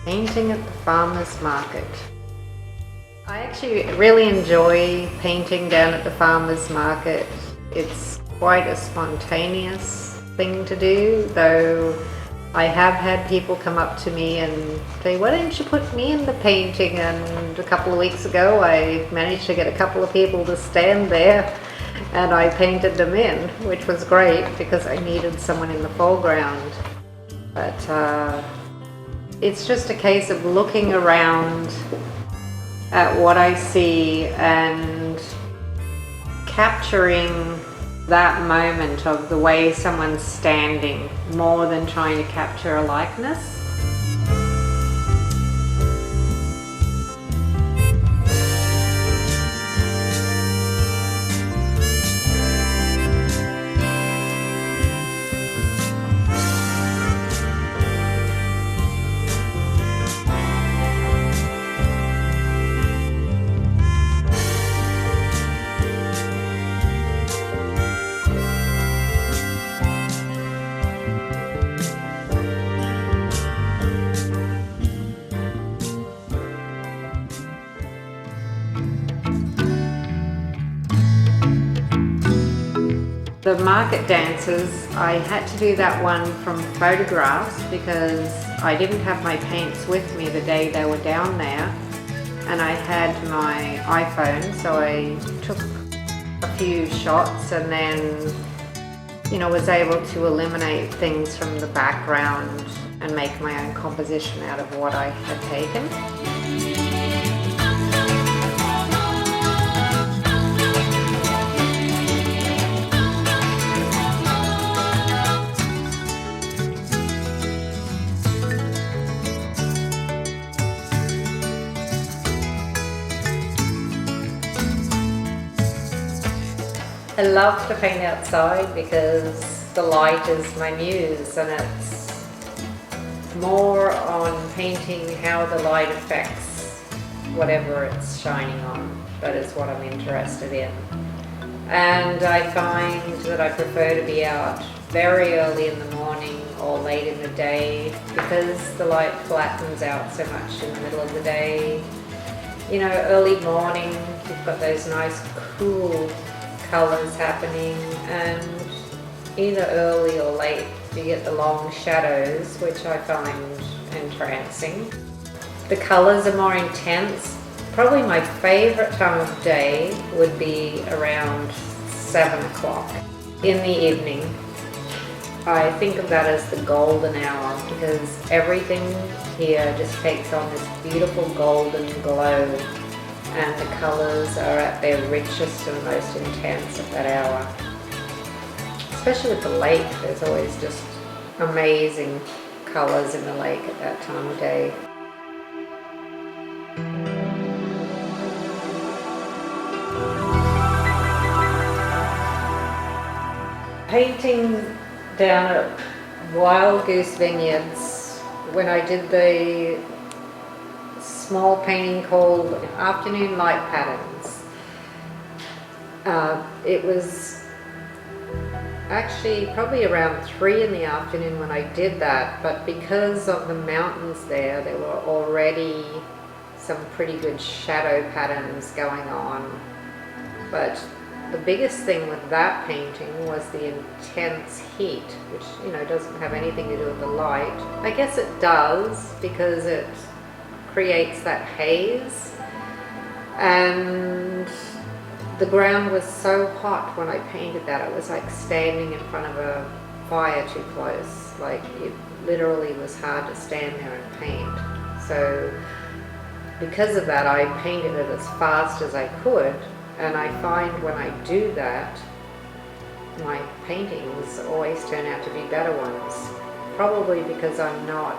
Painting at the farmer's market. I actually really enjoy painting down at the farmer's market. It's quite a spontaneous thing to do, though I have had people come up to me and say, why don't you put me in the painting? And a couple of weeks ago I managed to get a couple of people to stand there and I painted them in, which was great because I needed someone in the foreground. But it's just a case of looking around at what I see and capturing that moment of the way someone's standing more than trying to capture a likeness. The market dances, I had to do that one from photographs because I didn't have my paints with me the day they were down there, and I had my iPhone, so I took a few shots and then, was able to eliminate things from the background and make my own composition out of what I had taken. I love to paint outside because the light is my muse, and it's more on painting how the light affects whatever it's shining on. That is what I'm interested in. And I find that I prefer to be out very early in the morning or late in the day because the light flattens out so much in the middle of the day. Early morning, you've got those nice cool colours happening, and either early or late you get the long shadows, which I find entrancing. The colours are more intense. Probably my favourite time of day would be around 7 o'clock in the evening. I think of that as the golden hour because everything here just takes on this beautiful golden glow, and the colours are at their richest and most intense at that hour. Especially with the lake, there's always just amazing colours in the lake at that time of day. Painting down at Wild Goose Vineyards, when I did the small painting called Afternoon Light Patterns. It was actually probably around 3 in the afternoon when I did that, but because of the mountains there were already some pretty good shadow patterns going on. But the biggest thing with that painting was the intense heat, which doesn't have anything to do with the light. I guess it does because it creates that haze, and the ground was so hot when I painted that. It was like standing in front of a fire too close. Like, it literally was hard to stand there and paint. So because of that, I painted it as fast as I could, And I find when I do that, my paintings always turn out to be better ones. Probably because I'm not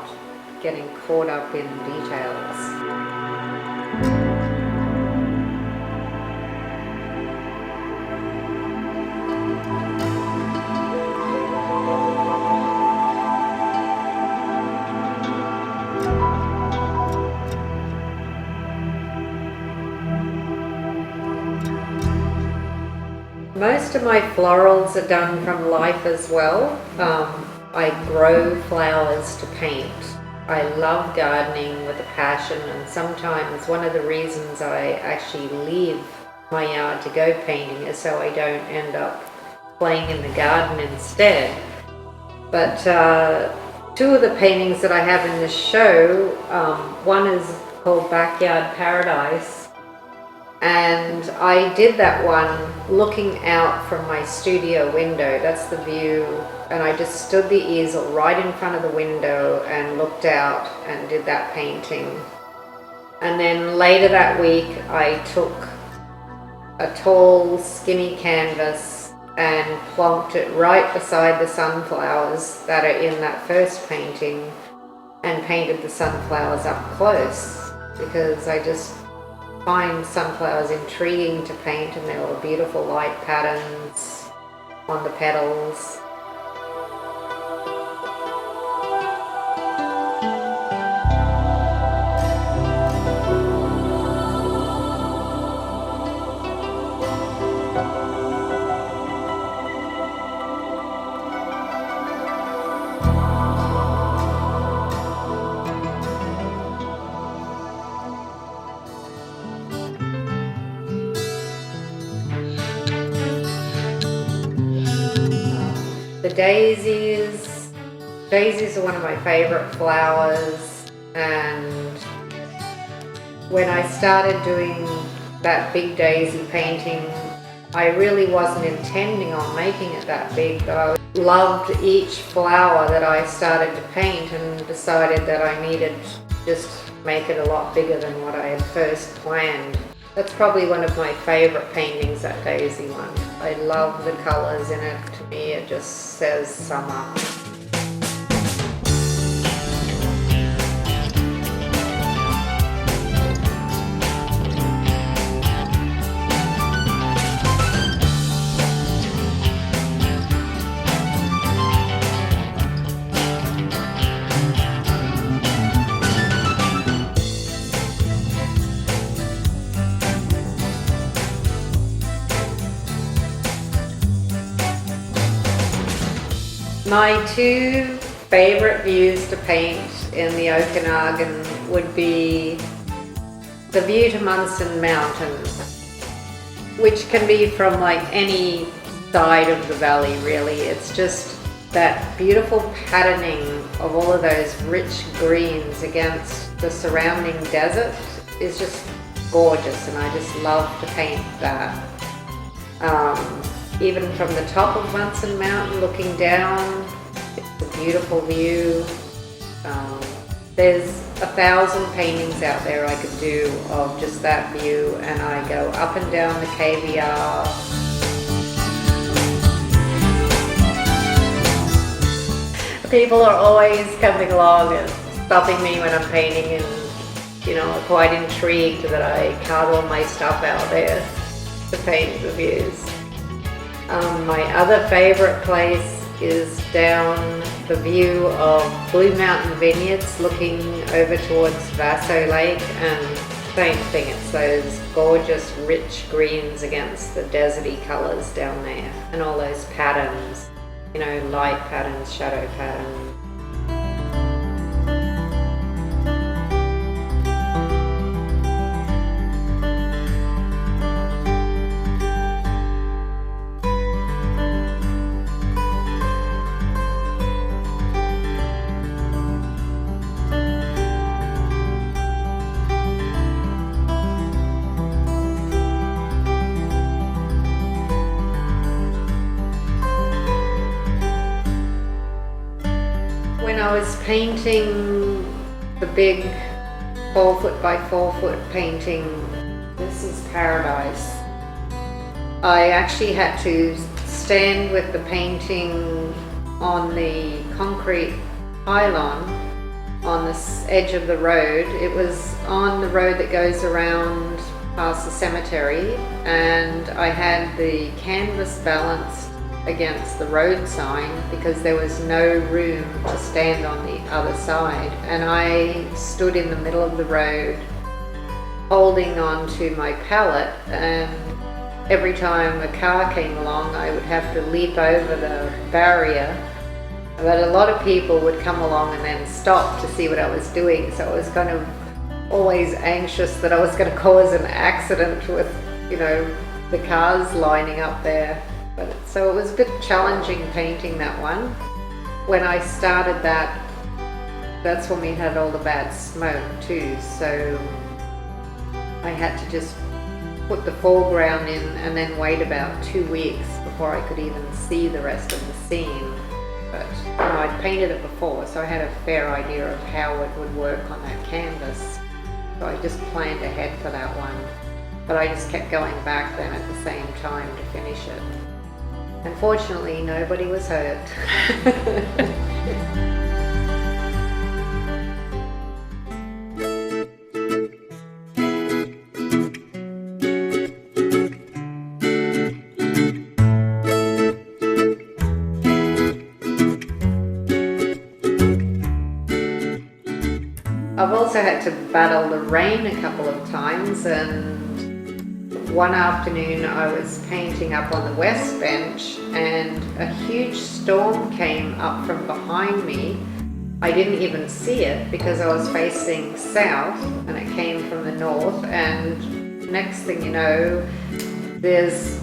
getting caught up in details. Most of my florals are done from life as well. I grow flowers to paint. I love gardening with a passion, and sometimes one of the reasons I actually leave my yard to go painting is so I don't end up playing in the garden instead. But two of the paintings that I have in this show, one is called Backyard Paradise. And I did that one looking out from my studio window. That's the view. And I just stood the easel right in front of the window and looked out and did that painting. And then later that week, I took a tall, skinny canvas and plonked it right beside the sunflowers that are in that first painting and painted the sunflowers up close, because I just find sunflowers intriguing to paint, and there were beautiful light patterns on the petals. The daisies. Daisies are one of my favorite flowers, and when I started doing that big daisy painting, I really wasn't intending on making it that big, but I loved each flower that I started to paint and decided that I needed to just make it a lot bigger than what I had first planned. That's probably one of my favorite paintings, that daisy one. I love the colors in it. To me, it just says summer. My two favorite views to paint in the Okanagan would be the view to Munson Mountain, which can be from like any side of the valley really. It's just that beautiful patterning of all of those rich greens against the surrounding desert is just gorgeous, and I just love to paint that. Even from the top of Munson Mountain looking down, it's a beautiful view. There's 1,000 paintings out there I could do of just that view, and I go up and down the KVR. People are always coming along and stopping me when I'm painting, and are quite intrigued that I cart all my stuff out there to paint the views. My other favorite place is down the view of Blue Mountain Vineyards looking over towards Vaso Lake, and same thing, it's those gorgeous rich greens against the deserty colors down there, and all those patterns, light patterns, shadow patterns. When I was painting the big 4 foot by 4 foot painting, this is Paradise. I actually had to stand with the painting on the concrete pylon on the edge of the road. It was on the road that goes around past the cemetery, and I had the canvas balanced against the road sign because there was no room to stand on the other side, and I stood in the middle of the road holding on to my pallet, and every time a car came along I would have to leap over the barrier. But a lot of people would come along and then stop to see what I was doing, so I was kind of always anxious that I was going to cause an accident with, you know, the cars lining up there. But so it was a bit challenging painting that one. When I started that, that's when we had all the bad smoke too, so I had to just put the foreground in and then wait about 2 weeks before I could even see the rest of the scene. But you know, I'd painted it before, so I had a fair idea of how it would work on that canvas. So I just planned ahead for that one. But I just kept going back then at the same time to finish it. Unfortunately, nobody was hurt. I've also had to battle the rain a couple of times, and one afternoon I was painting up on the west bench and a huge storm came up from behind me. I didn't even see it because I was facing south and it came from the north, and next thing you know there's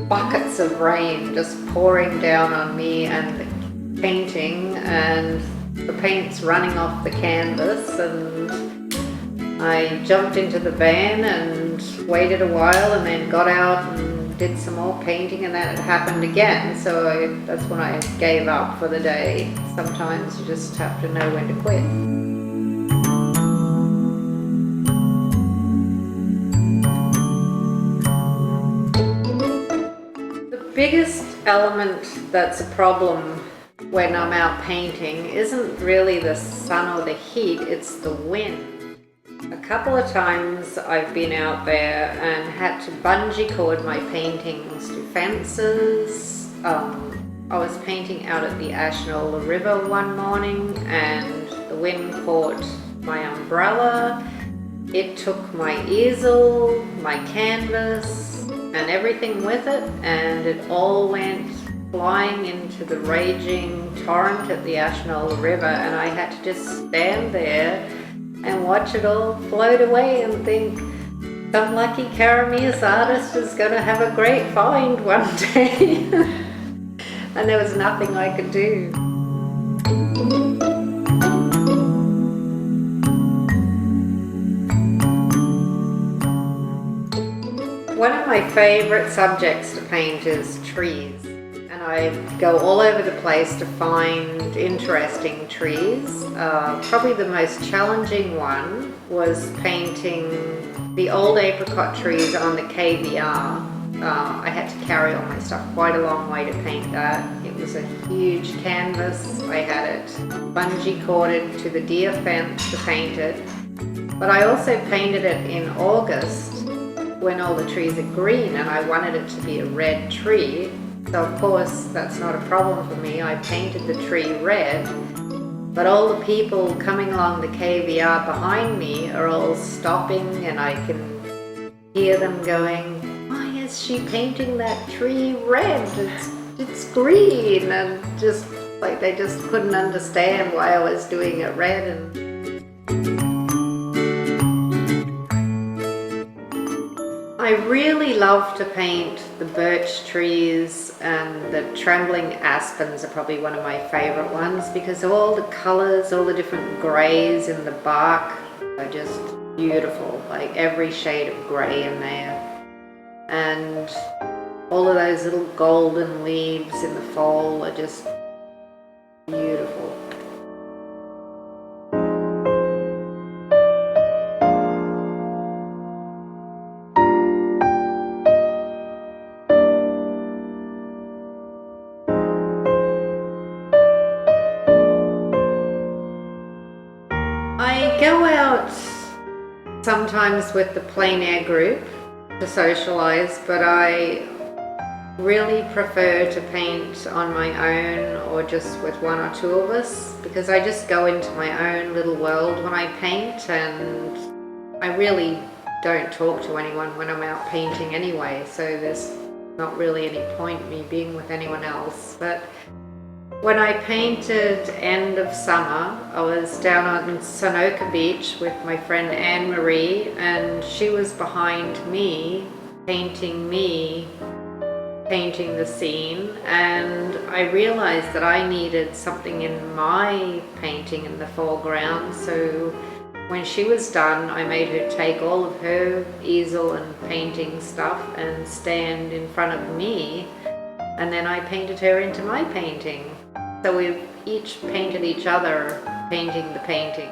buckets of rain just pouring down on me and the painting, and the paint's running off the canvas, and I jumped into the van and waited a while and then got out and did some more painting, and then it happened again. So that's when I gave up for the day. Sometimes you just have to know when to quit. The biggest element that's a problem when I'm out painting isn't really the sun or the heat, it's the wind. A couple of times I've been out there and had to bungee cord my paintings to fences. I was painting out at the Ashnola River one morning and the wind caught my umbrella. It took my easel, my canvas and everything with it, and it all went flying into the raging torrent at the Ashnola River, and I had to just stand there and watch it all float away and think some lucky Karameas artist is going to have a great find one day. And there was nothing I could do. One of my favourite subjects to paint is trees. And I go all over the place to find interesting trees. Probably the most challenging one was painting the old apricot trees on the KVR. I had to carry all my stuff quite a long way to paint that. It was a huge canvas. I had it bungee corded to the deer fence to paint it. But I also painted it in August when all the trees are green, and I wanted it to be a red tree. So of course that's not a problem for me. I painted the tree red, but all the people coming along the KVR behind me are all stopping, and I can hear them going, "Why is she painting that tree red? It's green," and just like they just couldn't understand why I was doing it red. And I really love to paint the birch trees, and the trembling aspens are probably one of my favorite ones because all the colors, all the different grays in the bark are just beautiful, like every shade of gray in there. And all of those little golden leaves in the fall are just beautiful. sometimes with the plein air group to socialize, but I really prefer to paint on my own or just with one or two of us, because I just go into my own little world when I paint, and I really don't talk to anyone when I'm out painting anyway, so there's not really any point me being with anyone else. But when I painted end of summer, I was down on Sunoka Beach with my friend Anne Marie, and she was behind me painting the scene, and I realized that I needed something in my painting in the foreground. So when she was done, I made her take all of her easel and painting stuff and stand in front of me, and then I painted her into my painting. So we've each painted each other painting the painting.